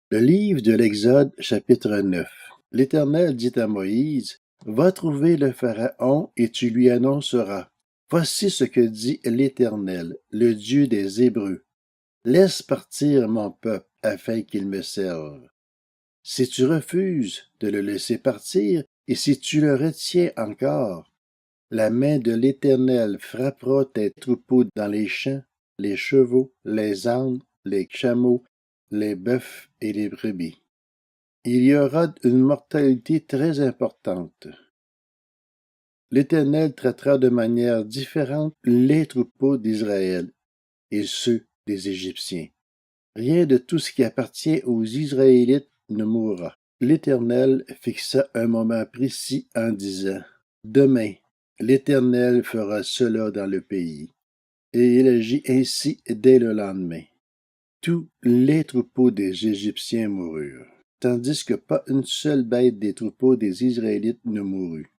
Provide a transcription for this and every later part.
Le livre de l'Exode, chapitre 9. L'Éternel dit à Moïse, « Va trouver le Pharaon et tu lui annonceras. Voici ce que dit l'Éternel, le Dieu des Hébreux. Laisse partir mon peuple afin qu'il me serve. Si tu refuses de le laisser partir et si tu le retiens encore, la main de l'Éternel frappera tes troupeaux dans les champs, les chevaux, les ânes, les chameaux, les bœufs et les brebis. Il y aura une mortalité très importante. L'Éternel traitera de manière différente les troupeaux d'Israël et ceux des Égyptiens. Rien de tout ce qui appartient aux Israélites ne mourra. L'Éternel fixa un moment précis en disant, « Demain, l'Éternel fera cela dans le pays. » Et il agit ainsi dès le lendemain. Tous les troupeaux des Égyptiens moururent, tandis que pas une seule bête des troupeaux des Israélites ne mourut.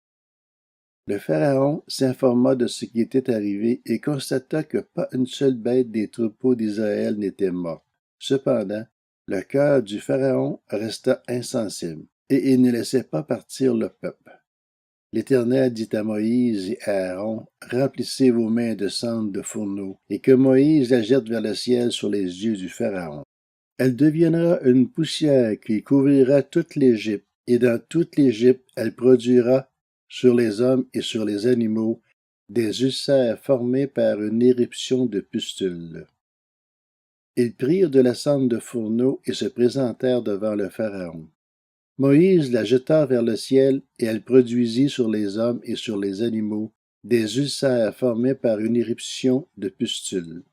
Le Pharaon s'informa de ce qui était arrivé et constata que pas une seule bête des troupeaux d'Israël n'était morte. Cependant, le cœur du Pharaon resta insensible, et il ne laissait pas partir le peuple. L'Éternel dit à Moïse et à Aaron, « Remplissez vos mains de cendre de fourneau, et que Moïse la jette vers le ciel sur les yeux du Pharaon. Elle deviendra une poussière qui couvrira toute l'Égypte, et dans toute l'Égypte elle produira, sur les hommes et sur les animaux, des ulcères formés par une éruption de pustules. » Ils prirent de la cendre de fourneau et se présentèrent devant le Pharaon. Moïse la jeta vers le ciel, et elle produisit sur les hommes et sur les animaux des ulcères formés par une éruption de pustules.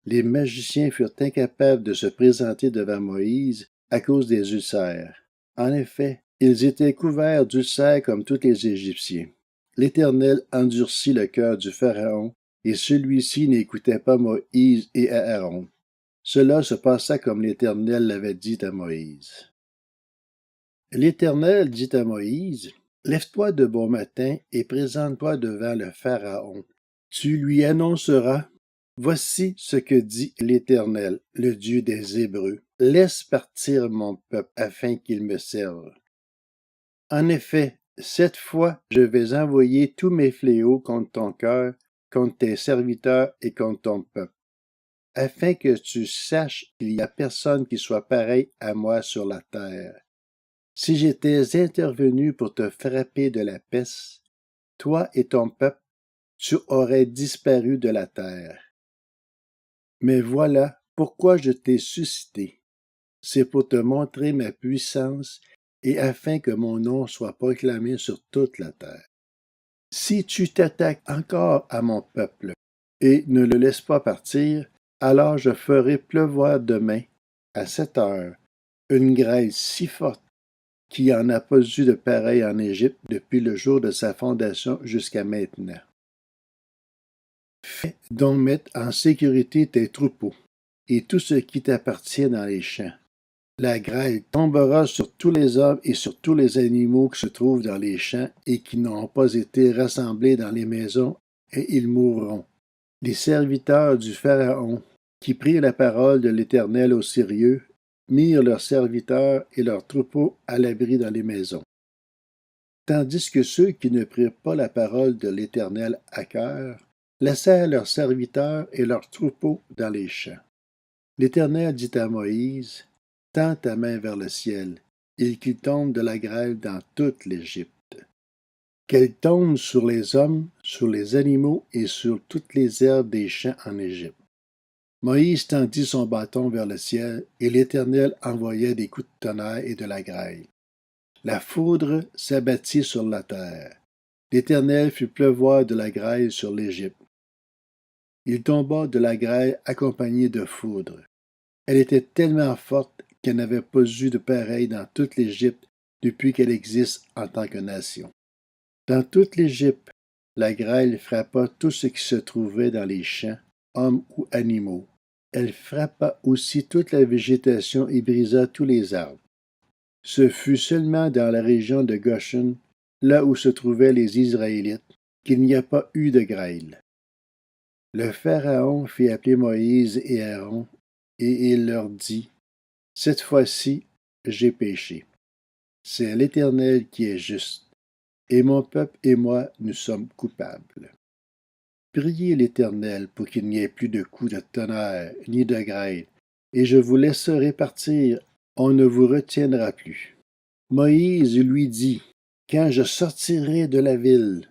Les magiciens furent incapables de se présenter devant Moïse à cause des ulcères. En effet, ils étaient couverts d'ulcères comme tous les Égyptiens. L'Éternel endurcit le cœur du Pharaon, et celui-ci n'écoutait pas Moïse et Aaron. Cela se passa comme l'Éternel l'avait dit à Moïse. L'Éternel dit à Moïse, « Lève-toi de bon matin et présente-toi devant le Pharaon. Tu lui annonceras, « Voici ce que dit l'Éternel, le Dieu des Hébreux. Laisse partir mon peuple afin qu'il me serve. En effet, cette fois, je vais envoyer tous mes fléaux contre ton cœur, contre tes serviteurs et contre ton peuple, afin que tu saches qu'il n'y a personne qui soit pareil à moi sur la terre. Si j'étais intervenu pour te frapper de la peste, toi et ton peuple, tu aurais disparu de la terre. Mais voilà pourquoi je t'ai suscité. C'est pour te montrer ma puissance et afin que mon nom soit proclamé sur toute la terre. Si tu t'attaques encore à mon peuple et ne le laisses pas partir, alors je ferai pleuvoir demain, à 7 heures, une grêle si forte qu'il n'y en a pas eu de pareil en Égypte depuis le jour de sa fondation jusqu'à maintenant. Fais donc mettre en sécurité tes troupeaux et tout ce qui t'appartient dans les champs. La grêle tombera sur tous les hommes et sur tous les animaux qui se trouvent dans les champs et qui n'ont pas été rassemblés dans les maisons, et ils mourront. Les serviteurs du Pharaon, qui prirent la parole de l'Éternel au sérieux, mirent leurs serviteurs et leurs troupeaux à l'abri dans les maisons. Tandis que ceux qui ne prirent pas la parole de l'Éternel à cœur laissèrent leurs serviteurs et leurs troupeaux dans les champs. L'Éternel dit à Moïse, « Tends ta main vers le ciel, et qu'il tombe de la grêle dans toute l'Égypte. Qu'elle tombe sur les hommes, sur les animaux et sur toutes les herbes des champs en Égypte. » Moïse tendit son bâton vers le ciel, et l'Éternel envoya des coups de tonnerre et de la grêle. La foudre s'abattit sur la terre. L'Éternel fit pleuvoir de la grêle sur l'Égypte. Il tomba de la grêle accompagnée de foudre. Elle était tellement forte qu'elle n'avait pas eu de pareil dans toute l'Égypte depuis qu'elle existe en tant que nation. Dans toute l'Égypte, la grêle frappa tout ce qui se trouvait dans les champs, hommes ou animaux. Elle frappa aussi toute la végétation et brisa tous les arbres. Ce fut seulement dans la région de Goshen, là où se trouvaient les Israélites, qu'il n'y a pas eu de grêle. Le Pharaon fit appeler Moïse et Aaron, et il leur dit, « Cette fois-ci, j'ai péché. C'est l'Éternel qui est juste, et mon peuple et moi, nous sommes coupables. Priez l'Éternel pour qu'il n'y ait plus de coups de tonnerre, ni de grêle, et je vous laisserai partir, on ne vous retiendra plus. Moïse lui dit, quand je sortirai de la ville,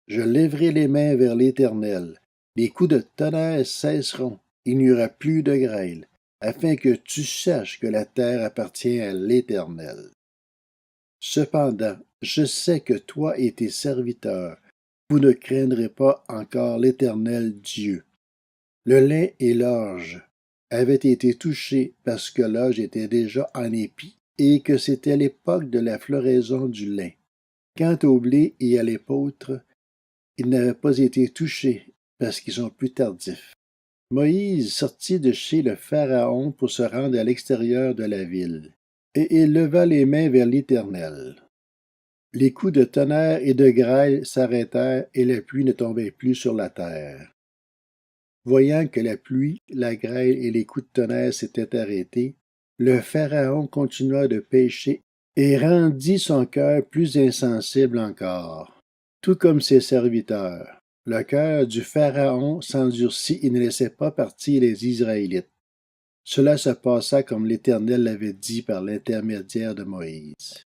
je lèverai les mains vers l'Éternel, les coups de tonnerre cesseront, il n'y aura plus de grêle, afin que tu saches que la terre appartient à l'Éternel. Cependant, je sais que toi et tes serviteurs, vous ne craindrez pas encore l'Éternel Dieu. Le lin et l'orge avaient été touchés parce que l'orge était déjà en épi et que c'était l'époque de la floraison du lin. Quant au blé et à l'épeautre, ils n'avaient pas été touchés parce qu'ils sont plus tardifs. Moïse sortit de chez le Pharaon pour se rendre à l'extérieur de la ville, et il leva les mains vers l'Éternel. Les coups de tonnerre et de grêle s'arrêtèrent et la pluie ne tombait plus sur la terre. Voyant que la pluie, la grêle et les coups de tonnerre s'étaient arrêtés, le Pharaon continua de pécher et rendit son cœur plus insensible encore, tout comme ses serviteurs. Le cœur du Pharaon s'endurcit et ne laissait pas partir les Israélites. Cela se passa comme l'Éternel l'avait dit par l'intermédiaire de Moïse.